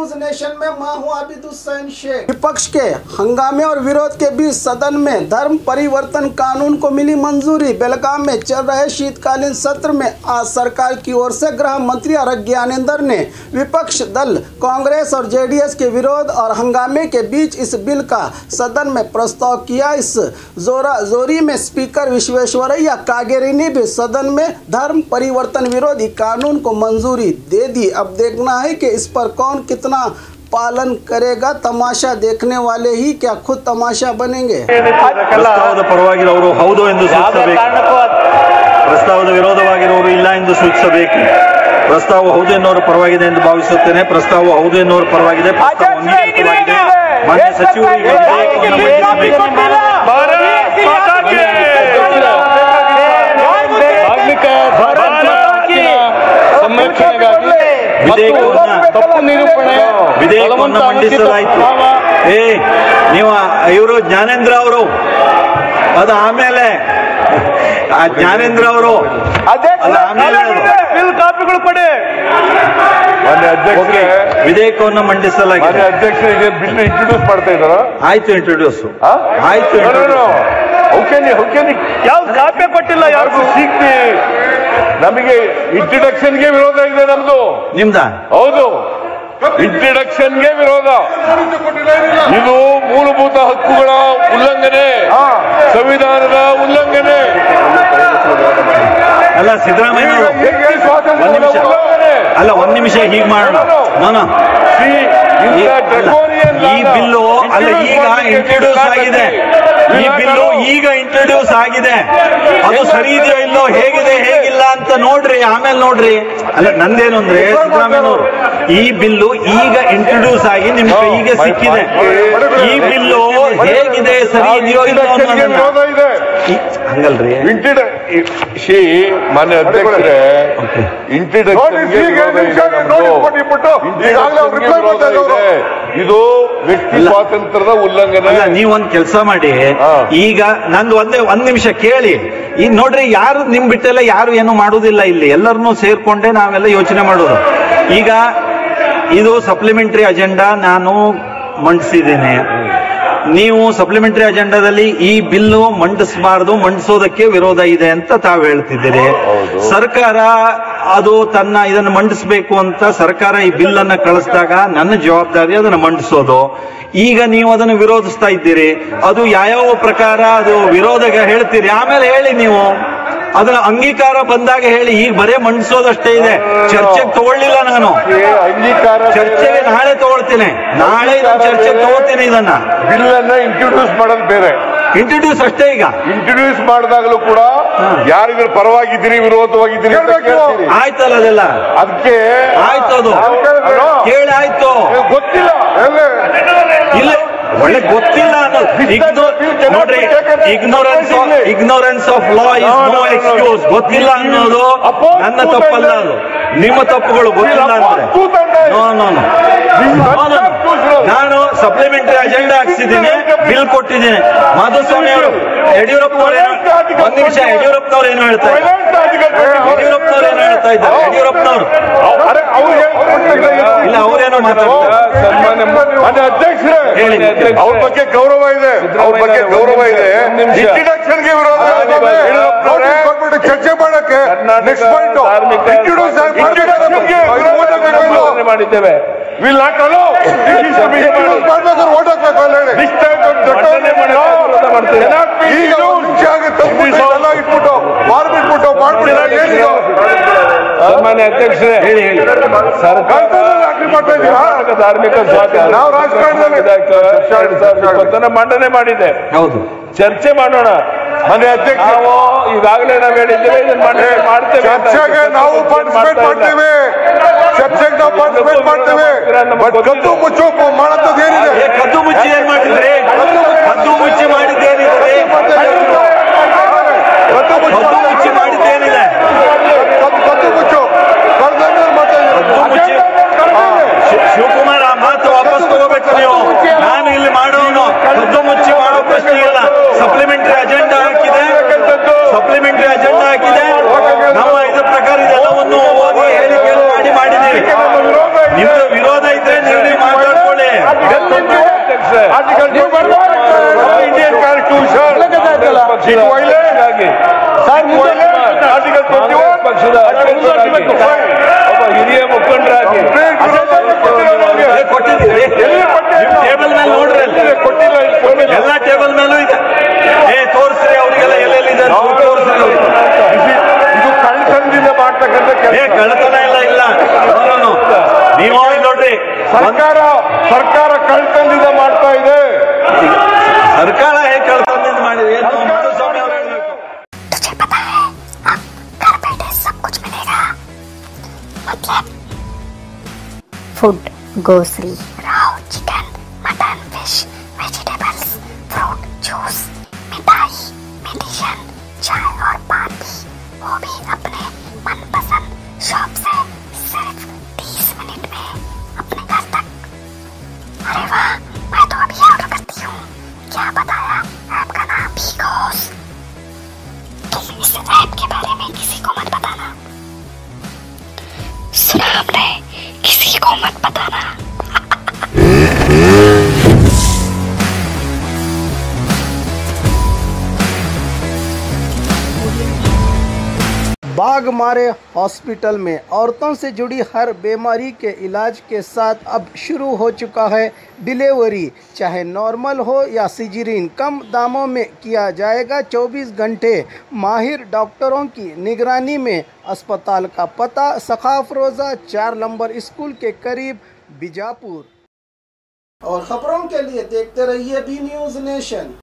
News nation में मैं हूं आबिद हुसैन शेख। विपक्ष के हंगामे और विरोध के बीच सदन में धर्म परिवर्तन कानून को मिली मंजूरी। बेलगाम में चल रहे शीतकालीन सत्र में आज सरकार की ओर से गृह मंत्री आरग ज्ञानेंद्र ने विपक्ष दल कांग्रेस और जेडीएस के विरोध और हंगामे के बीच इस बिल का सदन में प्रस्ताव किया। इस जोरी में स्पीकर विश्वेश्वरैया कागेरी ने भी सदन में धर्म परिवर्तन विरोधी कानून को मंजूरी दे दी। अब देखना है कि इस पर कौन कितना पालन करेगा। तमाशा देखने वाले ही क्या खुद तमाशा बनेंगे। ಪ್ರಸ್ತಾವದ ಪರವಾಗಿರೋರು ಹೌದು ಎಂದು ಸೂಚಿಸಬೇಕು, ಪ್ರಸ್ತಾವದ ವಿರೋಧವಾಗಿರೋರು ಇಲ್ಲ ಎಂದು ಸೂಚಿಸಬೇಕು. ಪ್ರಸ್ತಾವ ಹೌದು ಎನ್ನುವರ ಪರವಾಗಿದೆ ಎಂದು ಭಾವಿಸುತ್ತೇನೆ. ಪ್ರಸ್ತಾವ ಹೌದು ಎನ್ನುವರ ಪರವಾಗಿದೆ. ಪ್ರಸ್ತಾವ ಅಂಗೀಕೃತವಾಗಿದೆ. ಮಾನ್ಯ ಸಚಿವರು ಈಗ ವಿಧೇಯಕವನ್ನು ಮಂಡಿಸಲಾಯಿತು. ನೀವು ಇವರು ಜ್ಞಾನೇಂದ್ರ ಅವರು ಅದು ಆಮೇಲೆ ಜ್ಞಾನೇಂದ್ರ ಅವರು ಕಾಪಿಗಳು ಕೊಡಿ. ವಿಧೇಯಕವನ್ನು ಮಂಡಿಸಲಾಗಿದೆ. ಅಧ್ಯಕ್ಷರಿಗೆ ಬಿಲ್ ಇಂಟ್ರೊಡ್ಯೂಸ್ ಮಾಡ್ತಾ ಇದ್ದಾರ. ಆಯ್ತು, ಇಂಟ್ರೊಡ್ಯೂಸ್ ಆಯ್ತು. ಯಾವ ಕಾಪಿ ಕೊಟ್ಟಿಲ್ಲ ಯಾರಿಗೂ ಸಿಗ್ತಿ. ನಮಗೆ ಇಂಟ್ರಡಕ್ಷನ್ಗೆ ವಿರೋಧ ಇದೆ. ನಮ್ದು ನಿಮ್ದ ಹೌದು, ಇಂಟ್ರಡಕ್ಷನ್ಗೆ ವಿರೋಧ. ಇದು ಮೂಲಭೂತ ಹಕ್ಕುಗಳ ಉಲ್ಲಂಘನೆ, ಸಂವಿಧಾನದ ಉಲ್ಲಂಘನೆ. ಅಲ್ಲ ಸಿದ್ದರಾಮಯ್ಯ ಒಂದ್ ನಿಮಿಷ ಹೀಗೆ ಮಾಡೋಣ. ಈ ಬಿಲ್ಲು ಅಲ್ಲ ಈಗ ಇಂಟ್ರೊಡ್ಯೂಸ್ ಆಗಿದೆ. ಈ ಬಿಲ್ಲು ಈಗ ಇಂಟ್ರೊಡ್ಯೂಸ್ ಆಗಿದೆ. ಅದು ಸರಿ ಇದೆಯೋ ಇಲ್ಲೋ, ಹೇಗಿದೆ ಹೇಗಿಲ್ಲ ಅಂತ ನೋಡ್ರಿ, ಆಮೇಲೆ ನೋಡ್ರಿ. ಅಲ್ಲ ನಂದೇನು ಅಂದ್ರೆ ಸಿದ್ದರಾಮಯ್ಯನವರು ಈ ಬಿಲ್ಲು ಈಗ ಇಂಟ್ರೊಡ್ಯೂಸ್ ಆಗಿ ನಿಮ್ ಕೈಗೆ ಸಿಕ್ಕಿದೆ. ಈ ಬಿಲ್ಲು ಹೇಗಿದೆ ಸರಿ ಇದೆಯೋ ಇಲ್ಲೋ ಹಂಗಲ್ರಿ. ಮಾನ್ಯ ಅಧ್ಯಕ್ಷರೇ, ಇದು ವ್ಯಕ್ತಿ ಸ್ವಾತಂತ್ರ್ಯದ ಉಲ್ಲಂಘನೆ. ನೀವೊಂದ್ ಕೆಲಸ ಮಾಡಿ, ಈಗ ನಂದು ಒಂದ್ ನಿಮಿಷ ಕೇಳಿ. ಈಗ ನೋಡ್ರಿ, ಯಾರು ನಿಮ್ ಬಿಟ್ಟೆಲ್ಲ ಯಾರು ಏನು ಮಾಡುವುದಿಲ್ಲ. ಇಲ್ಲಿ ಎಲ್ಲರನ್ನೂ ಸೇರ್ಕೊಂಡೆ ನಾವೆಲ್ಲ ಯೋಚನೆ ಮಾಡೋದು. ಈಗ ಇದು ಸಪ್ಲಿಮೆಂಟರಿ ಅಜೆಂಡಾ ನಾನು ಮಂಡಿಸಿದ್ದೇನೆ. ನೀವು ಸಪ್ಲಿಮೆಂಟರಿ ಅಜೆಂಡಾದಲ್ಲಿ ಈ ಬಿಲ್ಲು ಮಂಡಿಸಬಾರದು, ಮಂಡಿಸೋದಕ್ಕೆ ವಿರೋಧ ಇದೆ ಅಂತ ತಾವು ಹೇಳ್ತಿದ್ದೀರಿ. ಸರ್ಕಾರ ಅದು ತನ್ನ ಇದನ್ನು ಮಂಡಿಸಬೇಕು ಅಂತ ಸರ್ಕಾರ ಈ ಬಿಲ್ ಅನ್ನ ಕಳಿಸಿದಾಗ ನನ್ನ ಜವಾಬ್ದಾರಿ ಅದನ್ನು ಮಂಡಿಸೋದು. ಈಗ ನೀವು ಅದನ್ನು ವಿರೋಧಿಸ್ತಾ ಇದ್ದೀರಿ. ಅದು ಯಾವ ಪ್ರಕಾರ ಅದು ವಿರೋಧ ಹೇಳ್ತೀರಿ, ಆಮೇಲೆ ಹೇಳಿ. ನೀವು ಅದನ್ನ ಅಂಗೀಕಾರ ಬಂದಾಗ ಹೇಳಿ. ಈಗ ಬರೇ ಮಂಡಿಸೋದಷ್ಟೇ ಇದೆ. ಚರ್ಚೆಗೆ ತಗೊಳ್ಳಿಲ್ಲ ನಾನು. ಚರ್ಚೆಗೆ ನಾಳೆ ತಗೊಳ್ತೀನಿ. ನಾಳೆ ಚರ್ಚೆಗೆ ತಗೋತೀನಿ. ಇದನ್ನ ಬಿಲ್ ಅನ್ನ ಇಂಟ್ರೊಡ್ಯೂಸ್ ಮಾಡೋದು ಬೇರೆ, ಇಂಟ್ರೊಡ್ಯೂಸ್ ಅಷ್ಟೇ. ಈಗ ಇಂಟ್ರೊಡ್ಯೂಸ್ ಮಾಡಿದಾಗಲೂ ಕೂಡ ಯಾರಿದ್ರ ಪರವಾಗಿದ್ದೀರಿ ವಿರೋಧವಾಗಿದ್ದೀರಿ ಆಯ್ತಲ್ಲ, ಅದೆಲ್ಲ ಅದಕ್ಕೆ ಆಯ್ತು. ಅದು ಕೇಳಿ ಆಯ್ತು. ಗೊತ್ತಿಲ್ಲ, ಇಲ್ಲ ಒಳ್ಳೆ ಗೊತ್ತಿಲ್ಲ ನೋಡ್ರಿ. Ignorance of law is no excuse. ಗೊತ್ತಿಲ್ಲ ಅನ್ನೋದು ನನ್ನ ತಪ್ಪಲ್ಲ, ಅದು ನಿಮ್ಮ ತಪ್ಪುಗಳು. ಗೊತ್ತಿಲ್ಲ ಅಂದ್ರೆ ನಾನು ಸಪ್ಲಿಮೆಂಟರಿ ಅಜೆಂಡಾ ಹಾಕ್ಸಿದ್ದೀನಿ, ಬಿಲ್ ಕೊಟ್ಟಿದ್ದೀನಿ. ಮಾಧುಸ್ವಾಮಿ ಅವರು, ಯಡಿಯೂರಪ್ಪನವ್ರು ಒಂದ್ ನಿಮಿಷ, ಯಡಿಯೂರಪ್ಪನವ್ರು ಏನು ಹೇಳ್ತಾ ಇದ್ದಾರೆ? ಯಡಿಯೂರಪ್ಪನವ್ರು ಏನು ಹೇಳ್ತಾ ಇದ್ದಾರೆ? ಯಡಿಯೂರಪ್ಪನವ್ರು ಇಲ್ಲ, ಅವರೇನೋ ಮಾತಾಡ್ತಾರೆ. ಅಧ್ಯಕ್ಷರೇ, ಹೇಳಿ. ಅವ್ರ ಬಗ್ಗೆ ಗೌರವ ಇದೆ, ಅವ್ರ ಬಗ್ಗೆ ಗೌರವ ಇದೆ. ಇಂಟ್ರಡಕ್ಷನ್ಗೆ ವಿರೋಧ ಚರ್ಚೆ ಮಾಡಕ್ಕೆ ಮಾಡಿದ್ದೇವೆ. Will not allow. ಸನ್ಮಾನ್ಯ ಅಧ್ಯಕ್ಷರೇ, ಹೇಳಿ ಹೇಳಿ. ಸರ್ಕಾರ ಧಾರ್ಮಿಕ ಸ್ವಾತಂತ್ರ್ಯ ನಾವು ರಾಜಕಾರಣದಲ್ಲಿ ಮಂಡನೆ ಮಾಡಿದೆ. ಹೌದು, ಚರ್ಚೆ ಮಾಡೋಣ. ಮನೆ ಅಧ್ಯಕ್ಷ, ನಾವು ಈಗಾಗಲೇ ನಾವು ಹೇಳಿದ್ದೇವೆ, ಇದನ್ನು ಮಾಡ್ತೇವೆ. ಚರ್ಚೆಗೆ ನಾವು ಪಾರ್ಟಿಸಿಪೇಟ್ ಮಾಡ್ತೇವೆ. ಚರ್ಚೆಗೆ ನಾವು ಪಾರ್ಟಿಸಿಪೇಟ್ ಮಾಡ್ತೇವೆ. ಕದ್ದು ಮುಚ್ಚು ಮಾಡೋದೇನಿದೆ? ಕದ್ದು ಮುಚ್ಚಿ ಏನ್ ಮಾಡಿದ್ರಿ? ಕದ್ದು ಮುಚ್ಚಿ ಮಾಡಿದ್ದೇನಿದೆ? ಕದ್ದು ಮುಚ್ಚಿ ಮಾಡಿದ್ದೇನಿದೆ? ಕದ್ದು ಮುಚ್ಚು ಶಿವಕುಮಾರ್, ಆ ಮಾತು ವಾಪಸ್ ತಗೋಬೇಕು ನೀವು. ನಾನು ಇಲ್ಲಿ ಮಾಡೋನು ಕದ್ದು ಮುಚ್ಚಿ ಮಾಡೋ ಪ್ರಶ್ನೆ ಇಲ್ಲ. ಸಪ್ಲಿಮೆಂಟರಿ ಅಜೆಂಡಾ ಹಾಕಿದೆ, ಸಪ್ಲಿಮೆಂಟರಿ ಅಜೆಂಡಾ ಹಾಕಿದೆ. ನಾವು ಇದ್ರ ಪ್ರಕಾರ ಇದೆಲ್ಲವನ್ನು ಓದಿ ಹೇಳಿಕೆಯನ್ನು ಮಾಡಿದ್ದೀವಿ. ನಿಮ್ದು ವಿರೋಧ ಇದ್ರೆ ನೀವು आर्टिकल इंडियन कॉन्स्टिट्यूशन ಆರ್ಟಿಕಲ್ 21 ಪಕ್ಷದ ಹಿರಿಯ ಮುಖಂಡರಾಗಿ ಕೊಟ್ಟಿದ್ದೀರಿ ಟೇಬಲ್ ಮೇಲೆ ನೋಡ್ರಿ ಕೊಟ್ಟಿಲ್ಲ ಎಲ್ಲ ಟೇಬಲ್ ಮೇಲೂ ಇದೆ ತೋರಿಸ್ರಿ ಅವರಿಗೆಲ್ಲ ಎಲ್ಲೆಲ್ಲಿದೆ ತೋರಿಸ್ರಿ ಇದು ಕಳ್ಳತನದಿಂದ ಮಾಡ್ತಕ್ಕಂಥ ಕಳ್ಳತನ ಇಲ್ಲ ನೀವು ನೋಡ್ರಿ ಸರ್ಕಾರ ಕಳ್ಳತನದಿಂದ ಮಾಡ್ತಾ ಇದೆ ಸರ್ಕಾರ ಹೇಗೆ ಕಳ್ಳತನದಿಂದ ಮಾಡಿದೆ food grocery Rao chicken mutton fish vegetables fruit juice मिठाई मेडिसिन चाय और पान भी वो भी अपने मनपसंद शॉप से सिर्फ 30 मिनट में अपने घर तक। अरे वाह, मैं तो अभी ऑर्डर करती हूँ। क्या बताया ऐप का नाम बिगोस। तुम इस ऐप के बारे में किसी को मत बताना, सुना हमने, किसी को मत बताना। बाघमारे हॉस्पिटल में औरतों से जुड़ी हर बीमारी के इलाज के साथ अब शुरू हो चुका है डिलीवरी। चाहे नॉर्मल हो या सिजरीन, कम दामों में किया जाएगा। 24 घंटे माहिर डॉक्टरों की निगरानी में। अस्पताल का पता सखाफ रोज़ा 4 नंबर स्कूल के करीब, बीजापुर। और खबरों के लिए देखते रहिए बी न्यूज़ नेशन।